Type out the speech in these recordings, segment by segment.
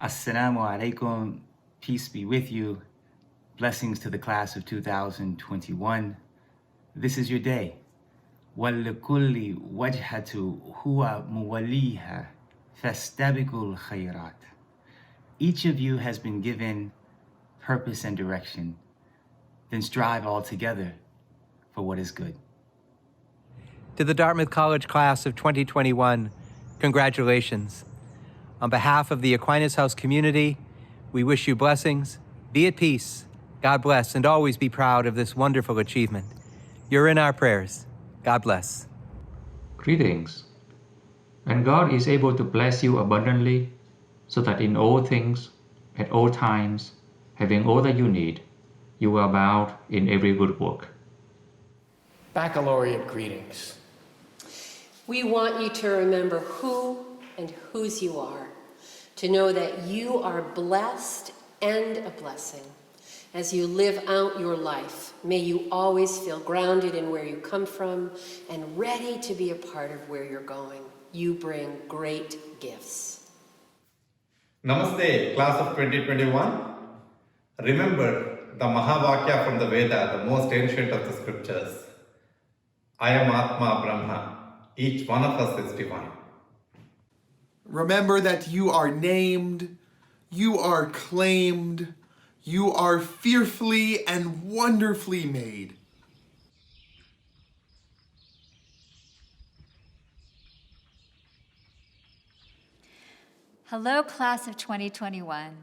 Assalamu alaikum, peace be with you. Blessings to the class of 2021. This is your day. وَلِكُلِّ وَجْهَةُ هُوَ مُوَلِّيهَا فَاسْتَبِقُوا الْخَيْرَاتِ. Each of you has been given purpose and direction. Then strive all together for what is good. To the Dartmouth College class of 2021, congratulations. On behalf of the Aquinas House community, we wish you blessings, be at peace, God bless, and always be proud of this wonderful achievement. You're in our prayers. God bless. Greetings. And God is able to bless you abundantly, so that in all things, at all times, having all that you need, you will abound in every good work. Baccalaureate greetings. We want you to remember who and whose you are, to know that you are blessed and a blessing. As you live out your life, may you always feel grounded in where you come from and ready to be a part of where you're going. You bring great gifts. Namaste, class of 2021. Remember the Mahavakya from the Veda, the most ancient of the scriptures. I am Atma Brahma. Each one of us is divine. Remember that you are named, you are claimed, you are fearfully and wonderfully made. Hello, class of 2021.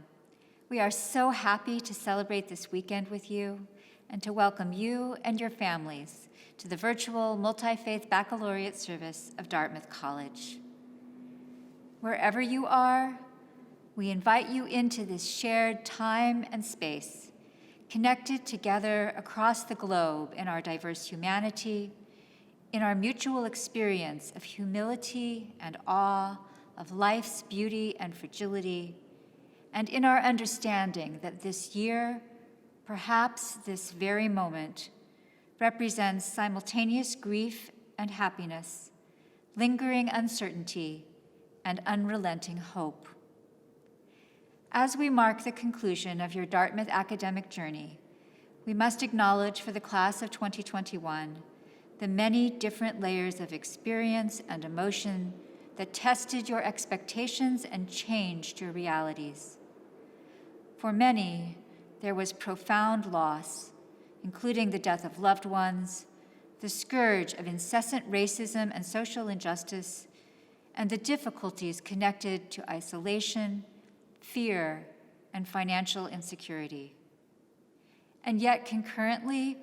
We are so happy to celebrate this weekend with you and to welcome you and your families to the virtual multi-faith baccalaureate service of Dartmouth College. Wherever you are, we invite you into this shared time and space, connected together across the globe in our diverse humanity, in our mutual experience of humility and awe, of life's beauty and fragility, and in our understanding that this year, perhaps this very moment, represents simultaneous grief and happiness, lingering uncertainty, and unrelenting hope. As we mark the conclusion of your Dartmouth academic journey, we must acknowledge for the class of 2021 the many different layers of experience and emotion that tested your expectations and changed your realities. For many, there was profound loss, including the death of loved ones, the scourge of incessant racism and social injustice, and the difficulties connected to isolation, fear, and financial insecurity. And yet, concurrently,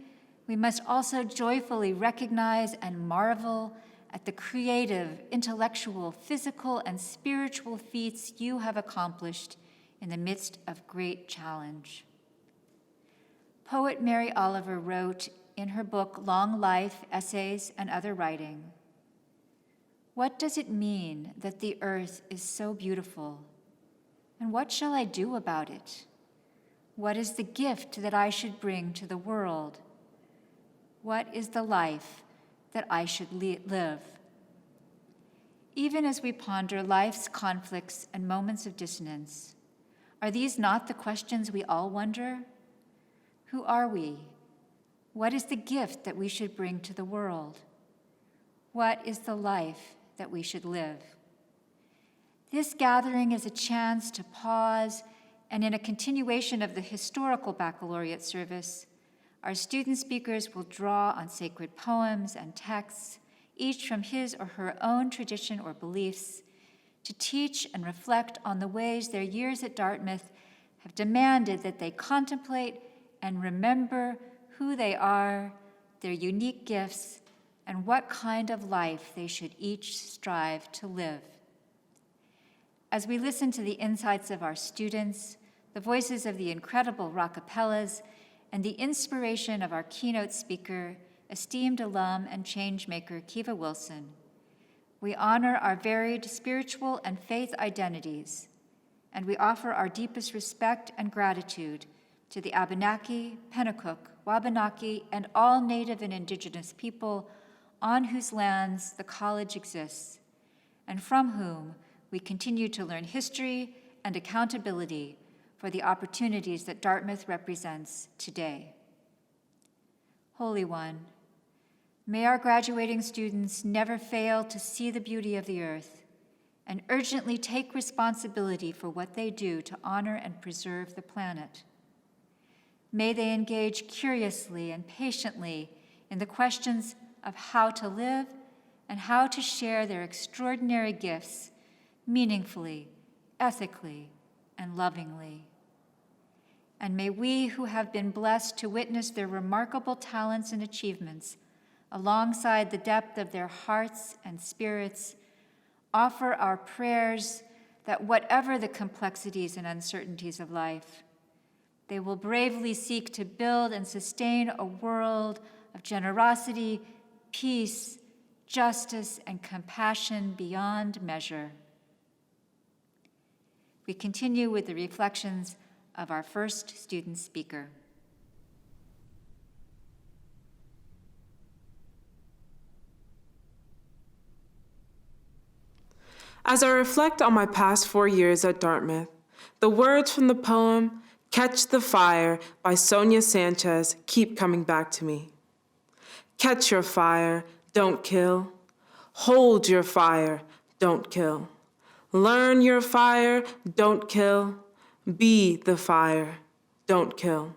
we must also joyfully recognize and marvel at the creative, intellectual, physical, and spiritual feats you have accomplished in the midst of great challenge. Poet Mary Oliver wrote in her book, Long Life, Essays, and Other Writing, "What does it mean that the earth is so beautiful? And what shall I do about it? What is the gift that I should bring to the world? What is the life that I should live?" Even as we ponder life's conflicts and moments of dissonance, are these not the questions we all wonder? Who are we? What is the gift that we should bring to the world? What is the life that we should live? This gathering is a chance to pause, and in a continuation of the historical baccalaureate service, our student speakers will draw on sacred poems and texts, each from his or her own tradition or beliefs, to teach and reflect on the ways their years at Dartmouth have demanded that they contemplate and remember who they are, their unique gifts, and what kind of life they should each strive to live. As we listen to the insights of our students, the voices of the incredible rockapellas, and the inspiration of our keynote speaker, esteemed alum and changemaker Kiva Wilson, we honor our varied spiritual and faith identities, and we offer our deepest respect and gratitude to the Abenaki, Pennacook, Wabanaki, and all Native and Indigenous people on whose lands the college exists, and from whom we continue to learn history and accountability for the opportunities that Dartmouth represents today. Holy One, may our graduating students never fail to see the beauty of the earth and urgently take responsibility for what they do to honor and preserve the planet. May they engage curiously and patiently in the questions of how to live and how to share their extraordinary gifts meaningfully, ethically, and lovingly. And may we who have been blessed to witness their remarkable talents and achievements alongside the depth of their hearts and spirits, offer our prayers that whatever the complexities and uncertainties of life, they will bravely seek to build and sustain a world of generosity, peace, justice, and compassion beyond measure. We continue with the reflections of our first student speaker. As I reflect on my past 4 years at Dartmouth, the words from the poem Catch the Fire by Sonia Sanchez keep coming back to me. Catch your fire, don't kill. Hold your fire, don't kill. Learn your fire, don't kill. Be the fire, don't kill.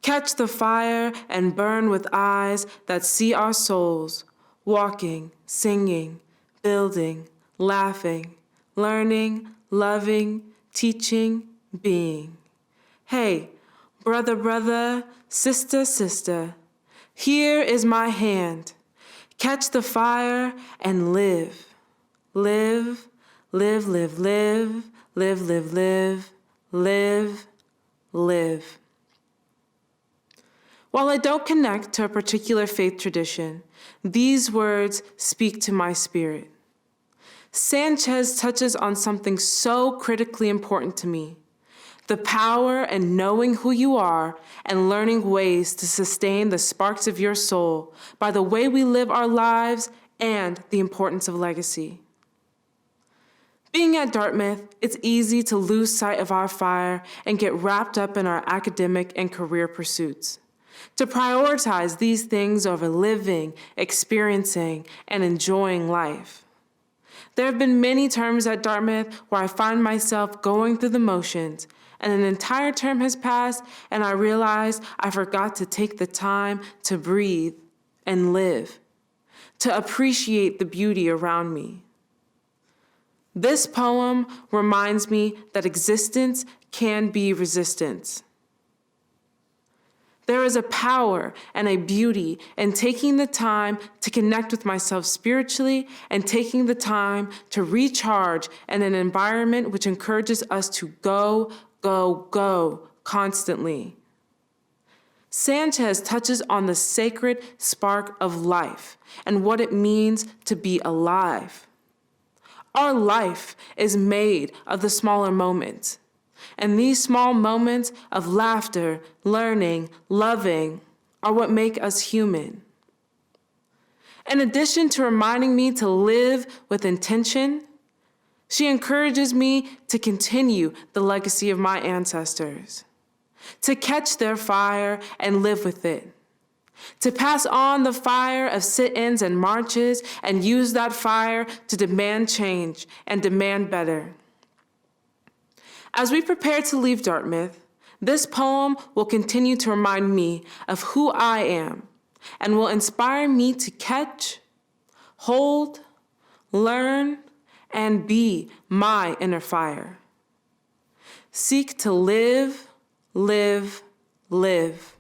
Catch the fire and burn with eyes that see our souls, walking, singing, building, laughing, learning, loving, teaching, being. Hey, brother, brother, sister, sister, here is my hand. Catch the fire and live. Live, live, live, live, live, live, live, live, live. While I don't connect to a particular faith tradition, these words speak to my spirit. Sanchez touches on something so critically important to me: the power in knowing who you are and learning ways to sustain the sparks of your soul by the way we live our lives and the importance of legacy. Being at Dartmouth, it's easy to lose sight of our fire and get wrapped up in our academic and career pursuits. To prioritize these things over living, experiencing, and enjoying life. There have been many terms at Dartmouth where I find myself going through the motions, and an entire term has passed, and I realize I forgot to take the time to breathe and live, to appreciate the beauty around me. This poem reminds me that existence can be resistance. There is a power and a beauty in taking the time to connect with myself spiritually and taking the time to recharge in an environment which encourages us to go, go, go constantly. Sanchez touches on the sacred spark of life and what it means to be alive. Our life is made of the smaller moments. And these small moments of laughter, learning, loving are what make us human. In addition to reminding me to live with intention, she encourages me to continue the legacy of my ancestors, to catch their fire and live with it, to pass on the fire of sit-ins and marches and use that fire to demand change and demand better. As we prepare to leave Dartmouth, this poem will continue to remind me of who I am and will inspire me to catch, hold, learn, and be my inner fire. Seek to live, live, live.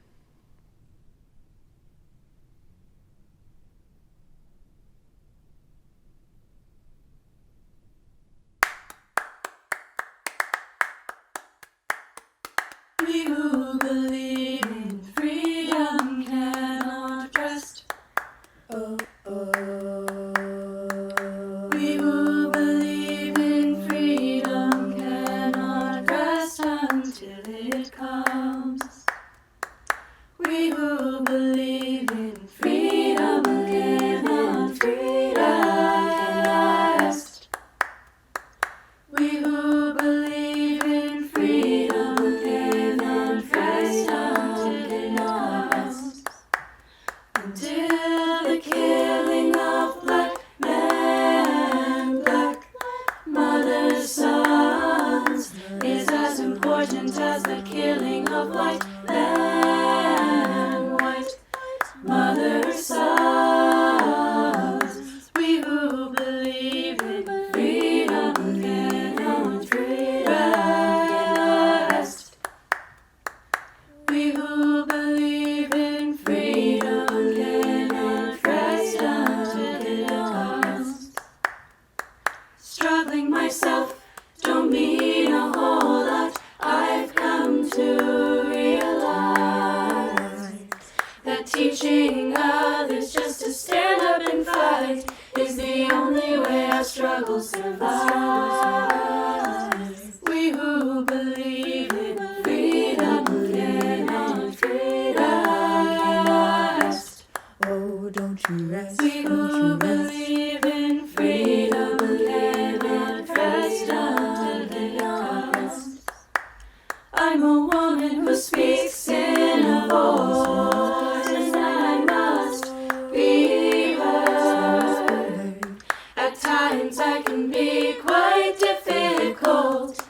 We who believe in freedom cannot rest. Oh, oh. We who believe in freedom cannot rest until it comes. We who believe in freedom cannot rest. We who believe struggle survive. We who believe in freedom cannot rest. Oh, don't you rest. We who believe in freedom cannot rest until it comes. I'm a woman who speaks in a voice, and I must be heard. At times I can be quite difficult.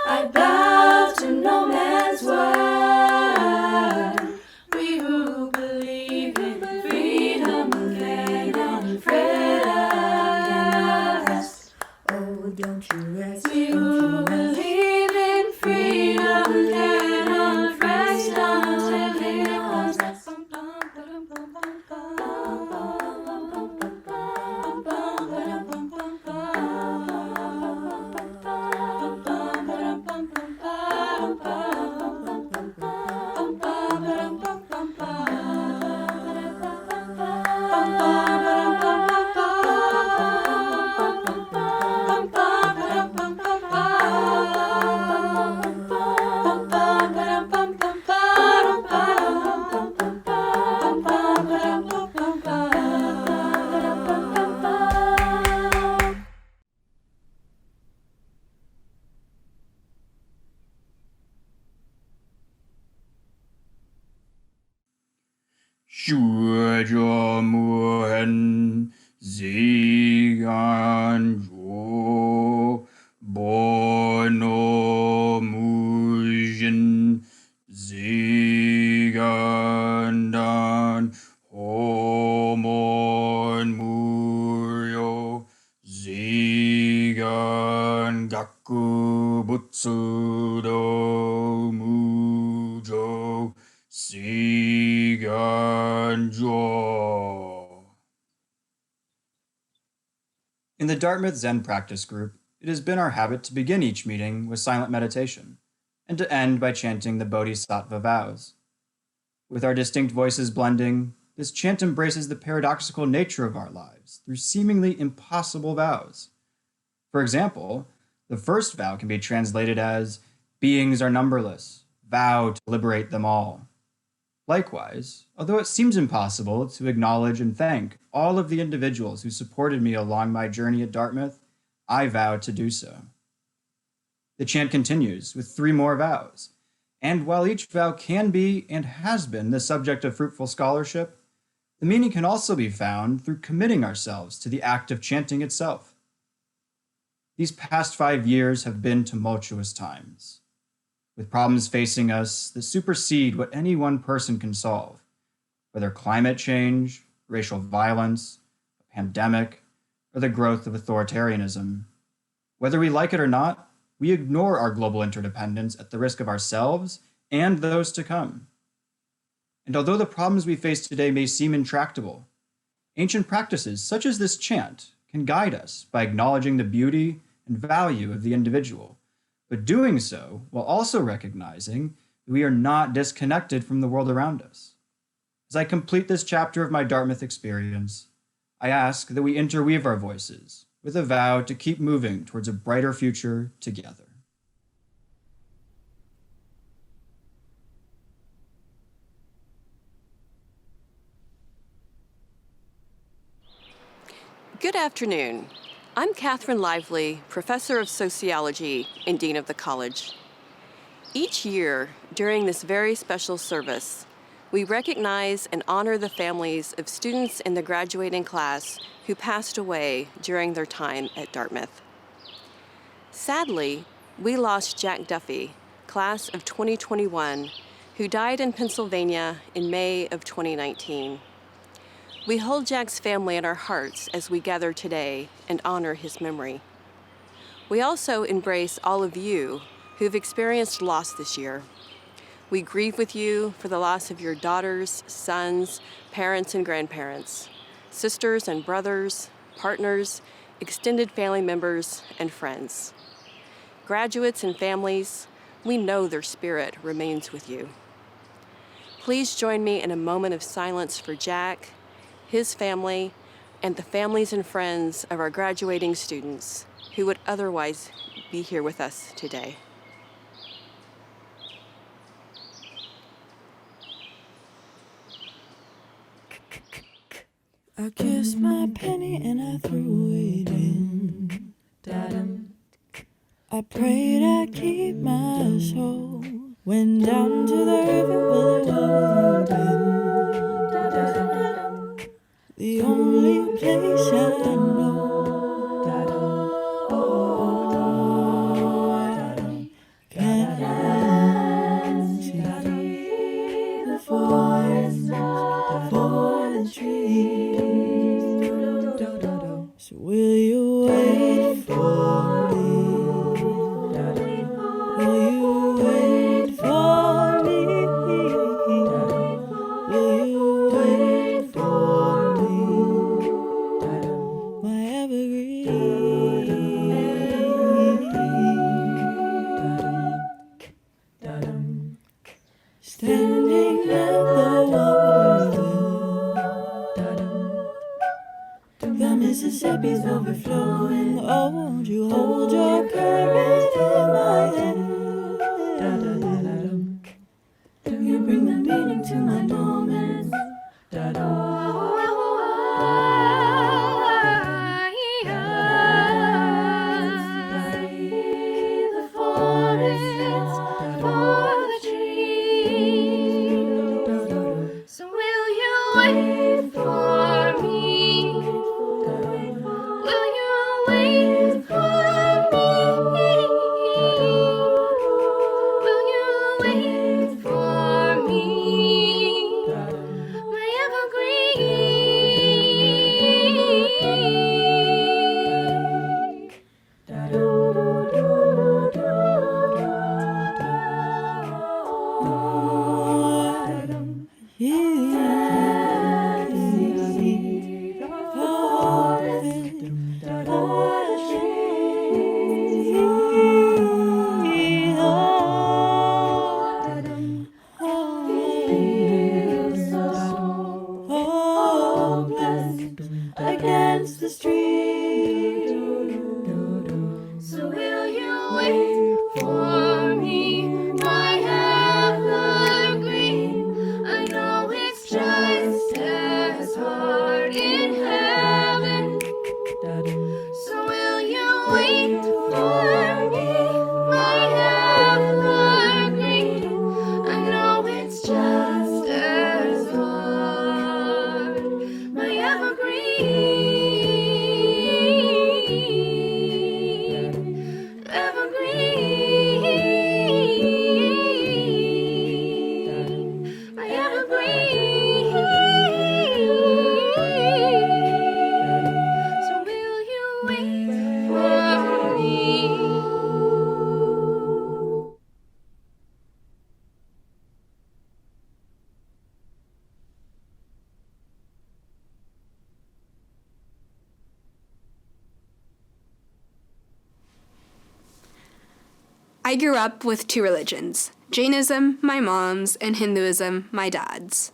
I bow to no man's word. We who believe in freedom cannot rest. Oh, don't you rest. We who believe in freedom cannot rest until it comes. Shujamuhan Ziganjo Bono Mujin Zigandan Homon Muryo Zigan Gaku Butsudo Mujo In the Dartmouth Zen Practice Group, it has been our habit to begin each meeting with silent meditation, and to end by chanting the Bodhisattva vows. With our distinct voices blending, this chant embraces the paradoxical nature of our lives through seemingly impossible vows. For example, the first vow can be translated as, "Beings are numberless, vow to liberate them all." Likewise, although it seems impossible to acknowledge and thank all of the individuals who supported me along my journey at Dartmouth, I vow to do so. The chant continues with 3 more vows, and while each vow can be and has been the subject of fruitful scholarship, the meaning can also be found through committing ourselves to the act of chanting itself. These past 5 years have been tumultuous times, with problems facing us that supersede what any one person can solve, whether climate change, racial violence, a pandemic, or the growth of authoritarianism. Whether we like it or not, we ignore our global interdependence at the risk of ourselves and those to come. And although the problems we face today may seem intractable, ancient practices such as this chant can guide us by acknowledging the beauty and value of the individual, but doing so while also recognizing that we are not disconnected from the world around us. As I complete this chapter of my Dartmouth experience, I ask that we interweave our voices with a vow to keep moving towards a brighter future together. Good afternoon. I'm Catherine Lively, Professor of Sociology and Dean of the College. Each year, during this very special service, we recognize and honor the families of students in the graduating class who passed away during their time at Dartmouth. Sadly, we lost Jack Duffy, class of 2021, who died in Pennsylvania in May of 2019. We hold Jack's family in our hearts as we gather today and honor his memory. We also embrace all of you who've experienced loss this year. We grieve with you for the loss of your daughters, sons, parents and grandparents, sisters and brothers, partners, extended family members, and friends. Graduates and families, we know their spirit remains with you. Please join me in a moment of silence for Jack, his family, and the families and friends of our graduating students who would otherwise be here with us today. I kissed my penny and I threw it in. I prayed I'd keep my soul. Went down to the river where the water been. The only place I know. Can't see the forest for the trees. So will you wait for me? Will you wait for me? Will you wait for me? My evergreen. Standing at the water, the Mississippi's overflowing. Oh, won't you hold your courage in my hand? You bring the meaning to my moments. The forest for the trees. So will you wait for me? Will you wait for me? Will you wait for me? My against the street. So will you wait for me, my evergreen? I know it's just as hard in heaven. So will you wait for me, my evergreen? I know it's just as hard, my evergreen. I grew up with two religions, Jainism, my mom's, and Hinduism, my dad's.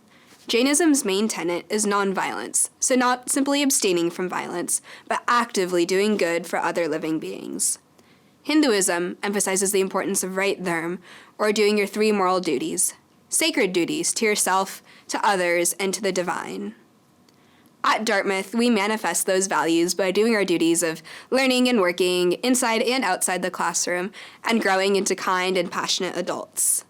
Jainism's main tenet is nonviolence, so not simply abstaining from violence, but actively doing good for other living beings. Hinduism emphasizes the importance of right dharma, or doing your three moral duties, sacred duties to yourself, to others, and to the divine. At Dartmouth, we manifest those values by doing our duties of learning and working inside and outside the classroom and growing into kind and passionate adults.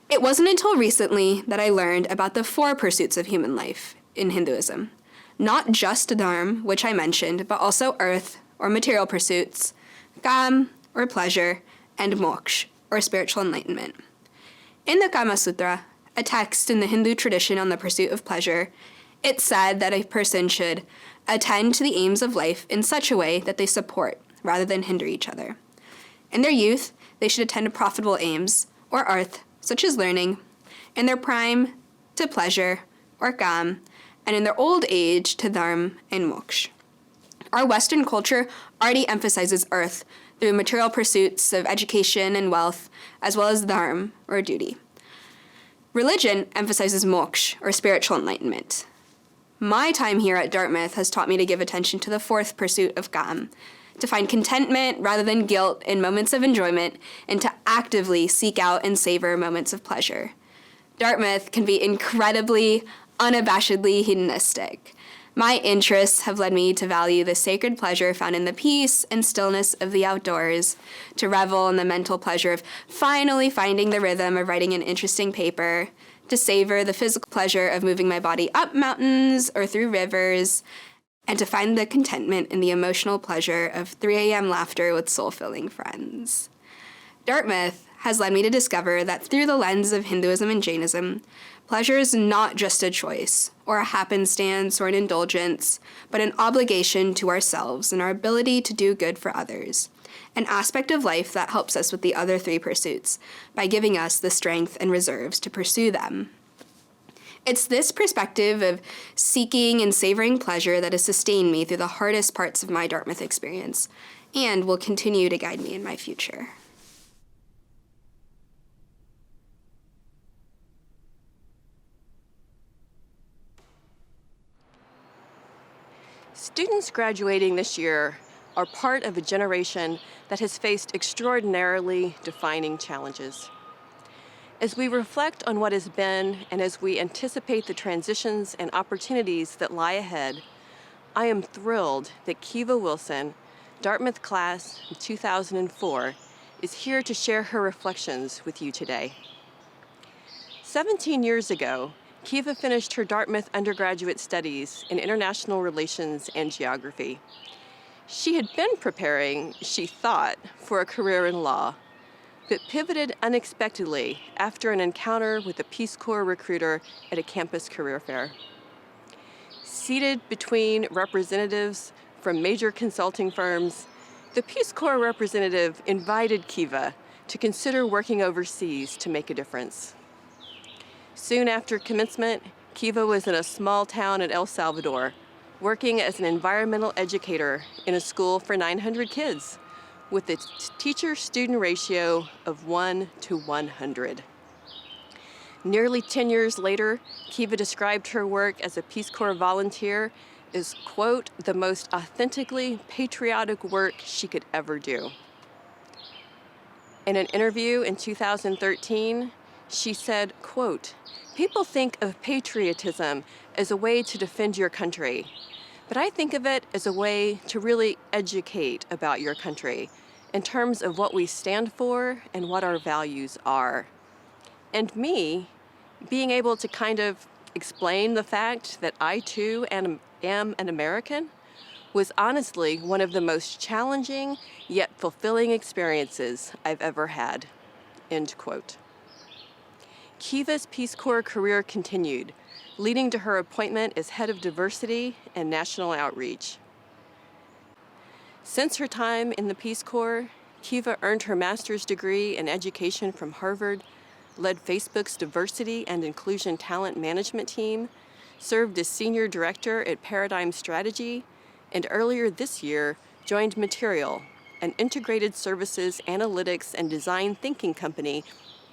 It wasn't until recently that I learned about the 4 pursuits of human life in Hinduism. Not just dharma, which I mentioned, but also earth, or material pursuits, kam, or pleasure, and moksha, or spiritual enlightenment. In the Kama Sutra, a text in the Hindu tradition on the pursuit of pleasure, it's said that a person should attend to the aims of life in such a way that they support rather than hinder each other. In their youth, they should attend to profitable aims, or arth, such as learning, in their prime, to pleasure, or kam, and in their old age, to dharma and moksha. Our Western culture already emphasizes earth through material pursuits of education and wealth, as well as dharma, or duty. Religion emphasizes moksha, or spiritual enlightenment. My time here at Dartmouth has taught me to give attention to the 4th pursuit of kam, to find contentment rather than guilt in moments of enjoyment, and to actively seek out and savor moments of pleasure. Dartmouth can be incredibly, unabashedly hedonistic. My interests have led me to value the sacred pleasure found in the peace and stillness of the outdoors, to revel in the mental pleasure of finally finding the rhythm of writing an interesting paper, to savor the physical pleasure of moving my body up mountains or through rivers, and to find the contentment in the emotional pleasure of 3 a.m. laughter with soul-filling friends. Dartmouth has led me to discover that through the lens of Hinduism and Jainism, pleasure is not just a choice, or a happenstance, or an indulgence, but an obligation to ourselves and our ability to do good for others, an aspect of life that helps us with the other 3 pursuits by giving us the strength and reserves to pursue them. It's this perspective of seeking and savoring pleasure that has sustained me through the hardest parts of my Dartmouth experience, and will continue to guide me in my future. Students graduating this year are part of a generation that has faced extraordinarily defining challenges. As we reflect on what has been and as we anticipate the transitions and opportunities that lie ahead, I am thrilled that Kiva Wilson, Dartmouth class of 2004, is here to share her reflections with you today. 17 years ago, Kiva finished her Dartmouth undergraduate studies in international relations and geography. She had been preparing, she thought, for a career in law, but pivoted unexpectedly after an encounter with a Peace Corps recruiter at a campus career fair. Seated between representatives from major consulting firms, the Peace Corps representative invited Kiva to consider working overseas to make a difference. Soon after commencement, Kiva was in a small town in El Salvador, working as an environmental educator in a school for 900 kids, with a teacher-student ratio of 1 to 100. Nearly 10 years later, Kiva described her work as a Peace Corps volunteer as, quote, the most authentically patriotic work she could ever do. In an interview in 2013, she said, quote, "People think of patriotism as a way to defend your country, but I think of it as a way to really educate about your country in terms of what we stand for and what our values are." And me, being able to kind of explain the fact that I too am an American was honestly one of the most challenging yet fulfilling experiences I've ever had, end quote. Kiva's Peace Corps career continued, leading to her appointment as head of diversity and national outreach. Since her time in the Peace Corps, Kiva earned her master's degree in education from Harvard, led Facebook's diversity and inclusion talent management team, served as senior director at Paradigm Strategy, and earlier this year joined Material, an integrated services, analytics, and design thinking company,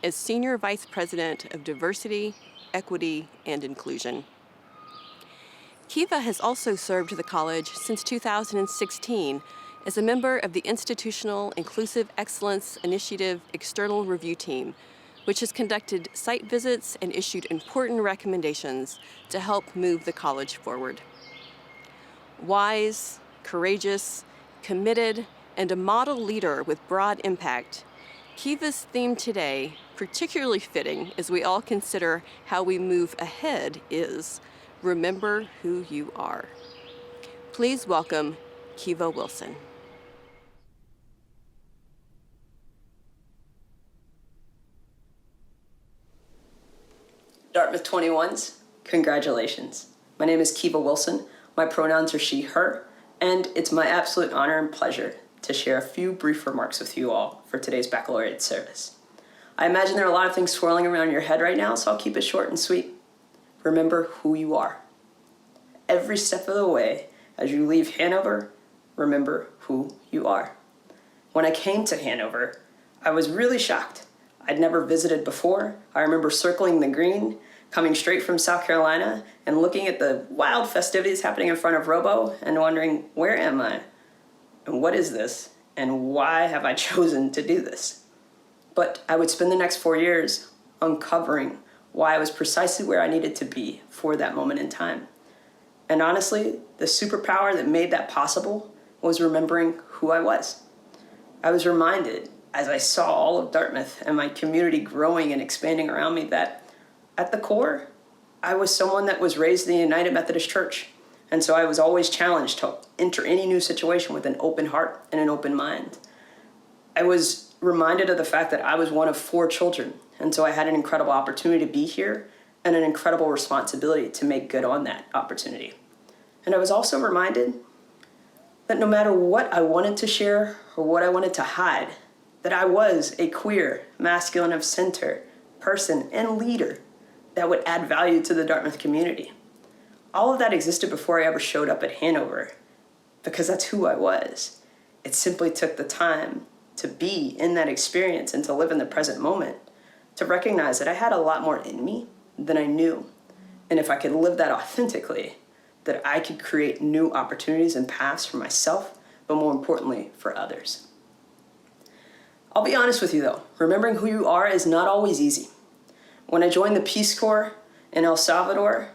as senior vice president of diversity, equity, and inclusion. Kiva has also served the college since 2016 as a member of the Institutional Inclusive Excellence Initiative External Review Team, which has conducted site visits and issued important recommendations to help move the college forward. Wise, courageous, committed, and a model leader with broad impact, Kiva's theme today, particularly fitting as we all consider how we move ahead, is Remember Who You Are. Please welcome Kiva Wilson. Dartmouth 21s, congratulations. My name is Kiva Wilson. My pronouns are she, her, and it's my absolute honor and pleasure to share a few brief remarks with you all for today's baccalaureate service. I imagine there are a lot of things swirling around your head right now, so I'll keep it short and sweet. Remember who you are. Every step of the way, as you leave Hanover, remember who you are. When I came to Hanover, I was really shocked. I'd never visited before. I remember circling the green, coming straight from South Carolina, and looking at the wild festivities happening in front of Robo and wondering, where am I? and what is this, and why have I chosen to do this? But I would spend the next 4 years uncovering why I was precisely where I needed to be for that moment in time. And honestly, the superpower that made that possible was remembering who I was. I was reminded, as I saw all of Dartmouth and my community growing and expanding around me, that at the core, I was someone that was raised in the United Methodist Church. And so I was always challenged to enter any new situation with an open heart and an open mind. I was reminded of the fact that I was one of 4 children. And so I had an incredible opportunity to be here and an incredible responsibility to make good on that opportunity. And I was also reminded that no matter what I wanted to share or what I wanted to hide, that I was a queer, masculine of center person and leader that would add value to the Dartmouth community. All of that existed before I ever showed up at Hanover, because that's who I was. It simply took the time to be in that experience and to live in the present moment, to recognize that I had a lot more in me than I knew. And if I could live that authentically, that I could create new opportunities and paths for myself, but more importantly, for others. I'll be honest with you though, remembering who you are is not always easy. When I joined the Peace Corps in El Salvador,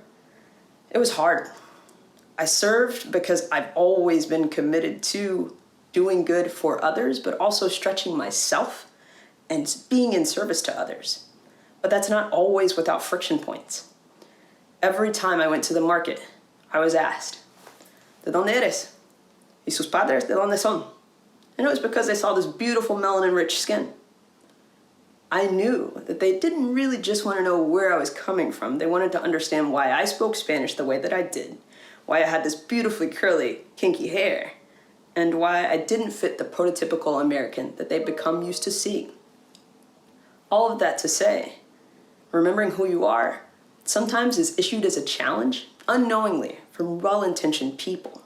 it was hard. I served because I've always been committed to doing good for others, but also stretching myself and being in service to others. But that's not always without friction points. Every time I went to the market, I was asked, ¿De dónde eres? ¿Y sus padres de dónde son? And it was because they saw this beautiful melanin-rich skin. I knew that they didn't really just want to know where I was coming from. They wanted to understand why I spoke Spanish the way that I did, why I had this beautifully curly, kinky hair, and why I didn't fit the prototypical American that they'd become used to seeing. All of that to say, remembering who you are sometimes is issued as a challenge unknowingly from well-intentioned people.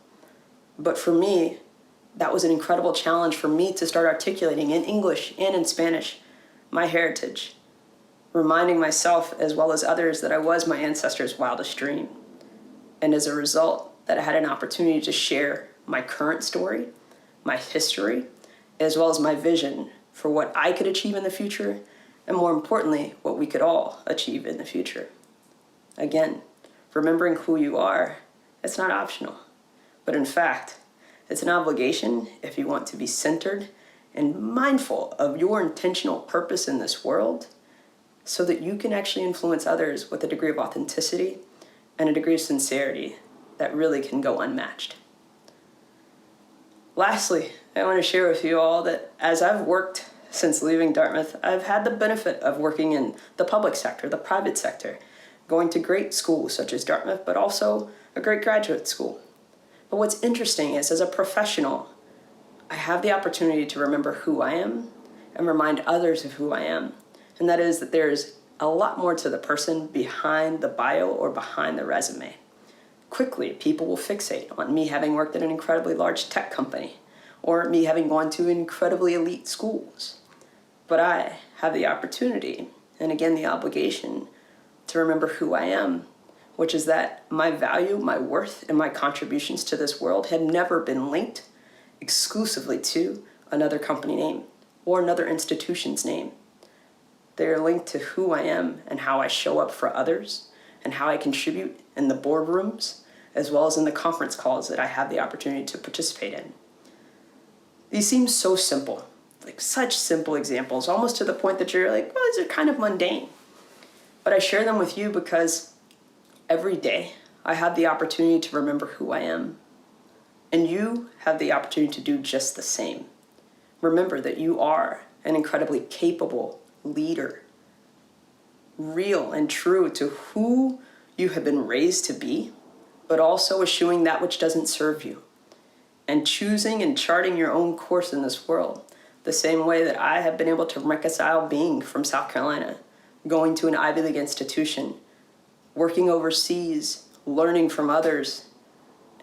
But for me, that was an incredible challenge for me to start articulating in English and in Spanish my heritage, reminding myself as well as others that I was my ancestors' wildest dream. And as a result, that I had an opportunity to share my current story, my history, as well as my vision for what I could achieve in the future, and more importantly, what we could all achieve in the future. Again, remembering who you are, it's not optional, but in fact, it's an obligation if you want to be centered and mindful of your intentional purpose in this world so that you can actually influence others with a degree of authenticity and a degree of sincerity that really can go unmatched. Lastly, I want to share with you all that as I've worked since leaving Dartmouth, I've had the benefit of working in the public sector, the private sector, going to great schools such as Dartmouth, but also a great graduate school. But what's interesting is, as a professional, I have the opportunity to remember who I am and remind others of who I am. And that is that there's a lot more to the person behind the bio or behind the resume. Quickly, people will fixate on me having worked at an incredibly large tech company or me having gone to incredibly elite schools. But I have the opportunity, and again the obligation, to remember who I am, which is that my value, my worth, and my contributions to this world have never been linked exclusively to another company name or another institution's name. They are linked to who I am and how I show up for others and how I contribute in the boardrooms as well as in the conference calls that I have the opportunity to participate in. These seem so simple, like such simple examples, almost to the point that you're like, well, these are kind of mundane. But I share them with you because every day I have the opportunity to remember who I am. And you have the opportunity to do just the same. Remember that you are an incredibly capable leader, real and true to who you have been raised to be, but also eschewing that which doesn't serve you, and choosing and charting your own course in this world, the same way that I have been able to reconcile being from South Carolina, going to an Ivy League institution, working overseas, learning from others,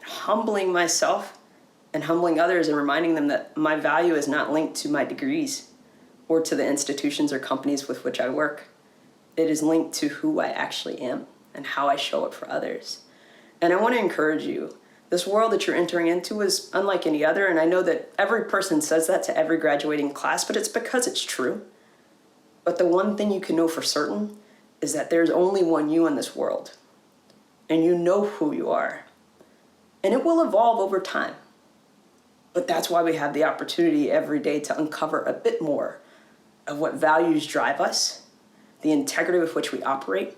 humbling myself and humbling others and reminding them that my value is not linked to my degrees or to the institutions or companies with which I work. It is linked to who I actually am and how I show up for others. And I want to encourage you This world that you're entering into is unlike any other, and I know that every person says that to every graduating class, but it's because it's true. But the one thing you can know for certain is that there's only one you in this world, and you know who you are. And it will evolve over time. But that's why we have the opportunity every day to uncover a bit more of what values drive us, the integrity with which we operate,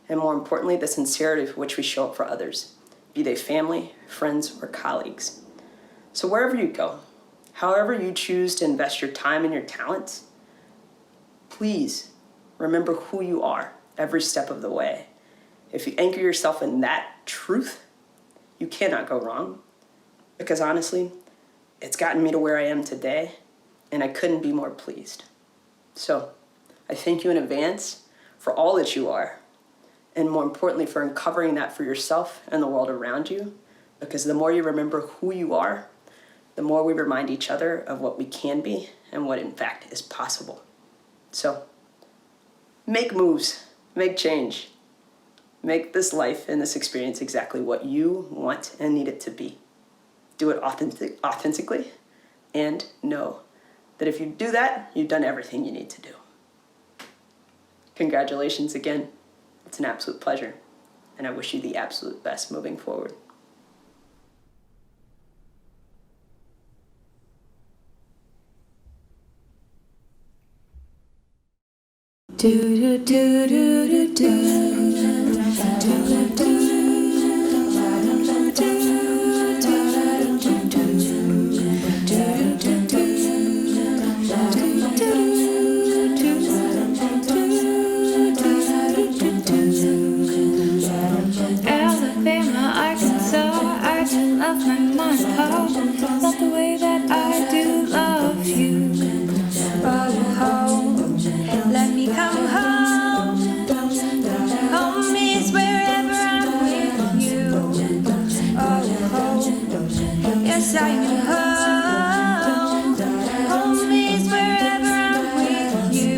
and more importantly, the sincerity with which we show up for others, be they family, friends, or colleagues. So wherever you go, however you choose to invest your time and your talents, please remember who you are every step of the way. If you anchor yourself in that truth, you cannot go wrong. Because honestly, it's gotten me to where I am today, and I couldn't be more pleased. So I thank you in advance for all that you are, and more importantly, for uncovering that for yourself and the world around you, because the more you remember who you are, the more we remind each other of what we can be and what in fact is possible. So make moves, make change, make this life and this experience exactly what you want and need it to be. Do it authentically, and know that if you do that, you've done everything you need to do. Congratulations again. It's an absolute pleasure, and I wish you the absolute best moving forward. Alabama, Arkansas, I do love my mom, love the way that I do love you. Oh, let me come home. Home is wherever I'm with you. Oh, yes, I am home. Home is wherever I'm with you.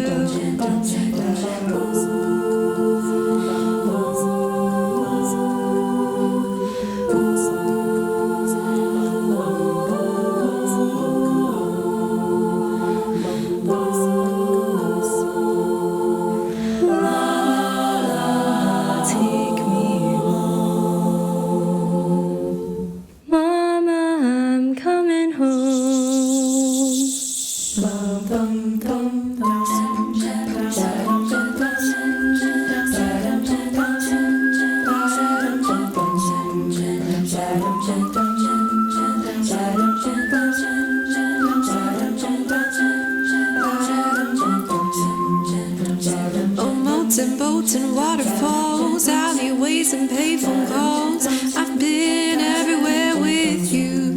And boats and waterfalls, alleyways and payphone calls. I've been everywhere with you.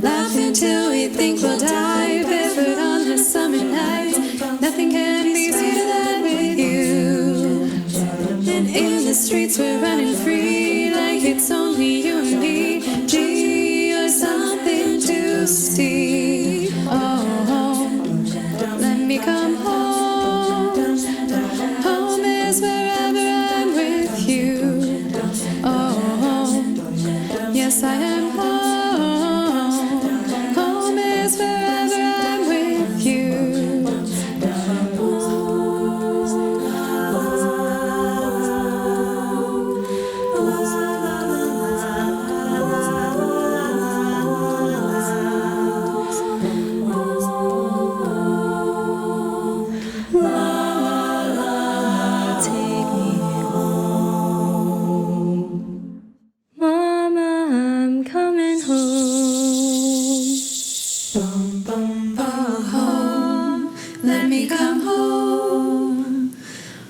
Laughing till we think we'll die, barefoot on the summer night. Nothing can be sweeter than with you. And in the streets we're running free, like it's only you and me. Gee, you're something to see. Oh, let me come home. Home is wherever I'm with you. Oh, yes, I am home. Home is wherever I'm with you. Let me come home.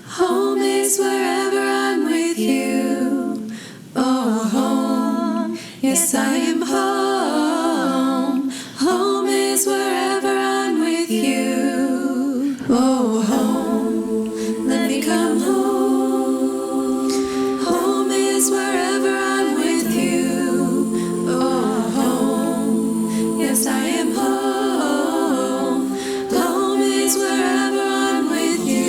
Home is wherever I'm with you. Oh, home. Yes, I am home. Home is wherever I'm with you. Oh, home. Let me come home. Home is wherever I'm with you. Oh, home. Yes, I am home. Home is wherever I'm with you.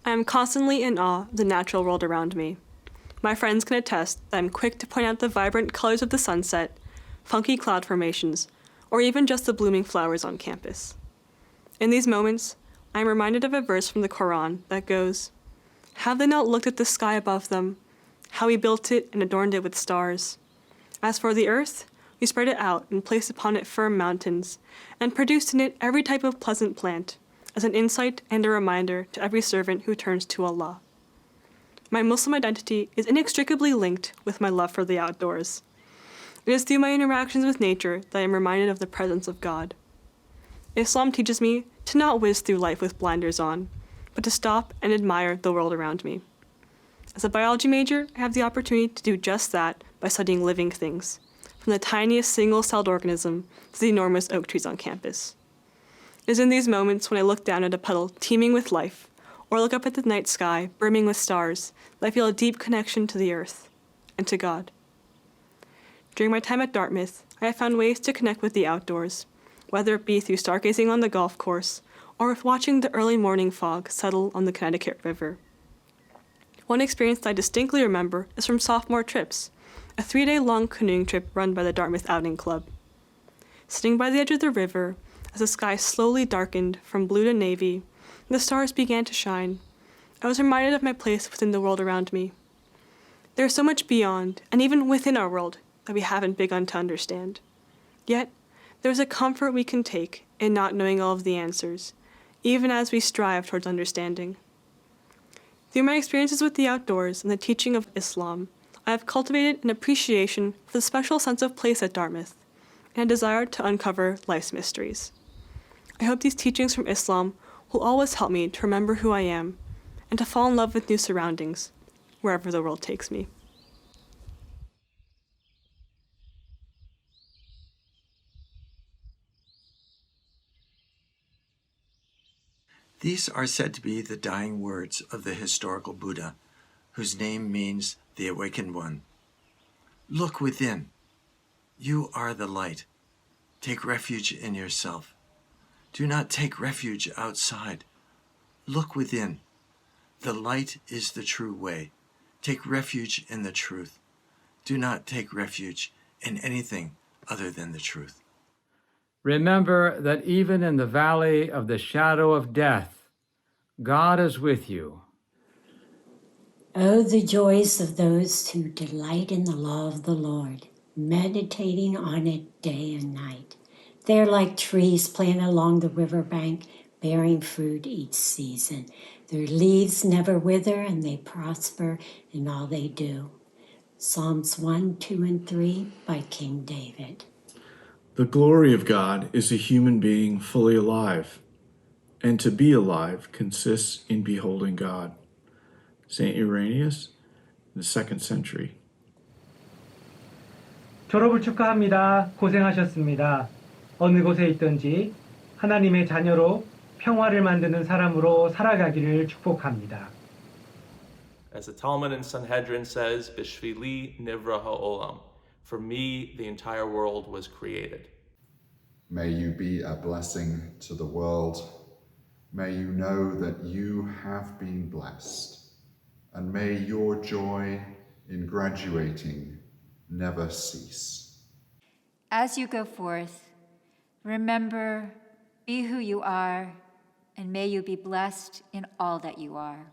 I am constantly in awe of the natural world around me. My friends can attest that I'm quick to point out the vibrant colors of the sunset, funky cloud formations, or even just the blooming flowers on campus. In these moments, I am reminded of a verse from the Quran that goes, "Have they not looked at the sky above them, how we built it and adorned it with stars? As for the earth, we spread it out and placed upon it firm mountains, and produced in it every type of pleasant plant, as an insight and a reminder to every servant who turns to Allah." My Muslim identity is inextricably linked with my love for the outdoors. It is through my interactions with nature that I am reminded of the presence of God. Islam teaches me to not whiz through life with blinders on, but to stop and admire the world around me. As a biology major, I have the opportunity to do just that by studying living things, from the tiniest single-celled organism to the enormous oak trees on campus. It is in these moments when I look down at a puddle teeming with life, or look up at the night sky brimming with stars, that I feel a deep connection to the earth and to God. During my time at Dartmouth, I have found ways to connect with the outdoors, whether it be through stargazing on the golf course or with watching the early morning fog settle on the Connecticut River. One experience that I distinctly remember is from sophomore trips, a 3-day-long canoeing trip run by the Dartmouth Outing Club. Sitting by the edge of the river, as the sky slowly darkened from blue to navy, and the stars began to shine, I was reminded of my place within the world around me. There is so much beyond, and even within our world, that we haven't begun to understand. Yet, there is a comfort we can take in not knowing all of the answers, even as we strive towards understanding. Through my experiences with the outdoors and the teaching of Islam, I have cultivated an appreciation for the special sense of place at Dartmouth, and a desire to uncover life's mysteries. I hope these teachings from Islam will always help me to remember who I am, and to fall in love with new surroundings, wherever the world takes me. These are said to be the dying words of the historical Buddha, whose name means the awakened one. Look within. You are the light. Take refuge in yourself. Do not take refuge outside. Look within. The light is the true way. Take refuge in the truth. Do not take refuge in anything other than the truth. Remember that even in the valley of the shadow of death, God is with you. Oh, the joys of those who delight in the law of the Lord, meditating on it day and night. They are like trees planted along the riverbank, bearing fruit each season. Their leaves never wither, and they prosper in all they do. Psalms 1, 2, and 3 by King David. The glory of God is a human being fully alive, and to be alive consists in beholding God. St. Irenaeus, the 2nd century. 졸업을 축하합니다. 고생하셨습니다. 어느 곳에 있든지 하나님의 자녀로 평화를 만드는 사람으로 살아가기를 축복합니다. As the Talmud in Sanhedrin says, Bishvili nivra ha'olam. For me, the entire world was created. May you be a blessing to the world. May you know that you have been blessed. And may your joy in graduating never cease. As you go forth, remember, be who you are, and may you be blessed in all that you are.